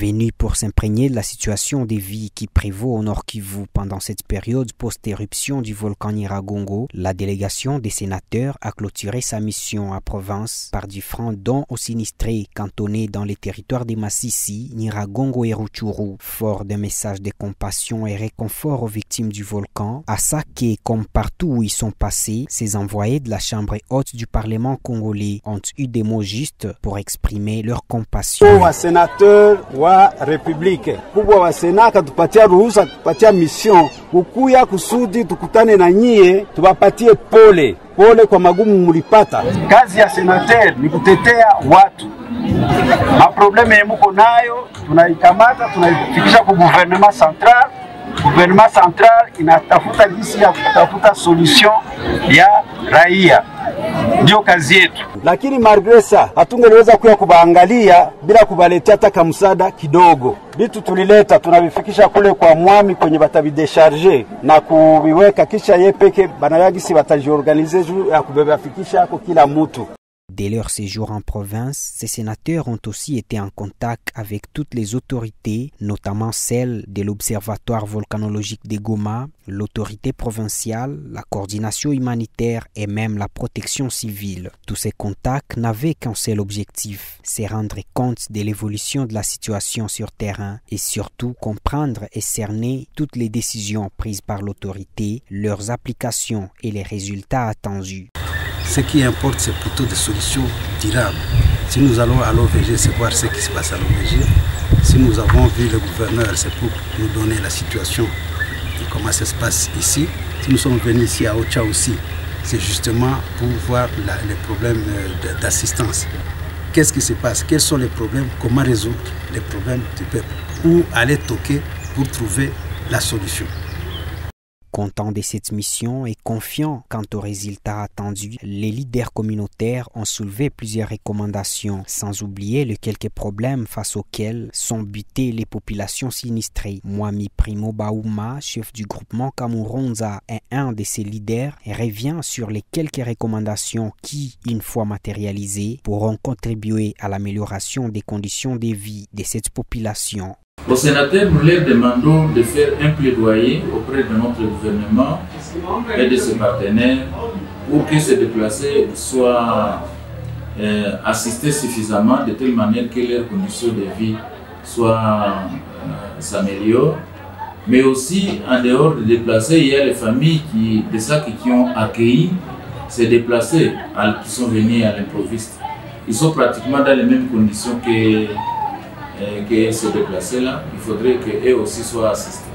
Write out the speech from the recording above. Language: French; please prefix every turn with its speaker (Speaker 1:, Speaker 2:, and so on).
Speaker 1: Venu pour s'imprégner de la situation des vies qui prévaut au Nord Kivu pendant cette période post-éruption du volcan Nyiragongo, la délégation des sénateurs a clôturé sa mission à province par différents dons aux sinistrés cantonnés dans les territoires des Massissi, Nyiragongo et Rutshuru. Fort d'un message de compassion et réconfort aux victimes du volcan, à Sake, comme partout où ils sont passés, ces envoyés de la Chambre haute du Parlement congolais ont eu des mots justes pour exprimer leur compassion.
Speaker 2: Wa Republike kubwa wa Senaka tupatia ruhusa, tupatia mission kukuya kusudi tukutane na nyie, tuwapatie pole kwa magumu mulipata. Kazi ya senateur ni kutetea watu. Maprobleme mko nayo tunaikamata, tunaifikisha kwa gouvernement central. Gouvernement central inatafuta jinsi ya kutafuta solution ya raia. Ndio kazi yetu. Lakini Margresa hatungeliweza kuya kubaangalia bila kubaletea hata msaada kidogo. Vitu tulileta tunavifikisha kule kwa mwami kwenye batavidesharge na kuviweka, kisha yeye peke banayagisi batajiorganize juu ya kubebafikisha kwa kila mtu.
Speaker 1: Dès leur séjour en province, ces sénateurs ont aussi été en contact avec toutes les autorités, notamment celles de l'Observatoire volcanologique de Goma, l'autorité provinciale, la coordination humanitaire et même la protection civile. Tous ces contacts n'avaient qu'un seul objectif, c'est rendre compte de l'évolution de la situation sur terrain et surtout comprendre et cerner toutes les décisions prises par l'autorité, leurs applications et les résultats attendus.
Speaker 3: Ce qui importe, c'est plutôt des solutions durables. Si nous allons à l'OVG, c'est voir ce qui se passe à l'OVG. Si nous avons vu le gouverneur, c'est pour nous donner la situation et comment ça se passe ici. Si nous sommes venus ici à Ocha aussi, c'est justement pour voir les problèmes d'assistance. Qu'est-ce qui se passe? Quels sont les problèmes? Comment résoudre les problèmes du peuple? Où aller toquer pour trouver la solution?
Speaker 1: Content de cette mission et confiant quant aux résultats attendus, les leaders communautaires ont soulevé plusieurs recommandations, sans oublier les quelques problèmes face auxquels sont butées les populations sinistrées. Mwami Primo Baouma, chef du groupement Kamuronza, est un de ces leaders et revient sur les quelques recommandations qui, une fois matérialisées, pourront contribuer à l'amélioration des conditions de vie de cette population.
Speaker 4: Aux sénateurs, nous leur demandons de faire un plaidoyer auprès de notre gouvernement et de ses partenaires pour que ces déplacés soient assistés suffisamment de telle manière que leurs conditions de vie s'améliorent. Mais aussi, en dehors des déplacés, il y a les familles qui ont accueilli ces déplacés qui sont venus à l'improviste. Ils sont pratiquement dans les mêmes conditions que ces déplacés-là. Il faudrait qu'eux aussi soient assistés.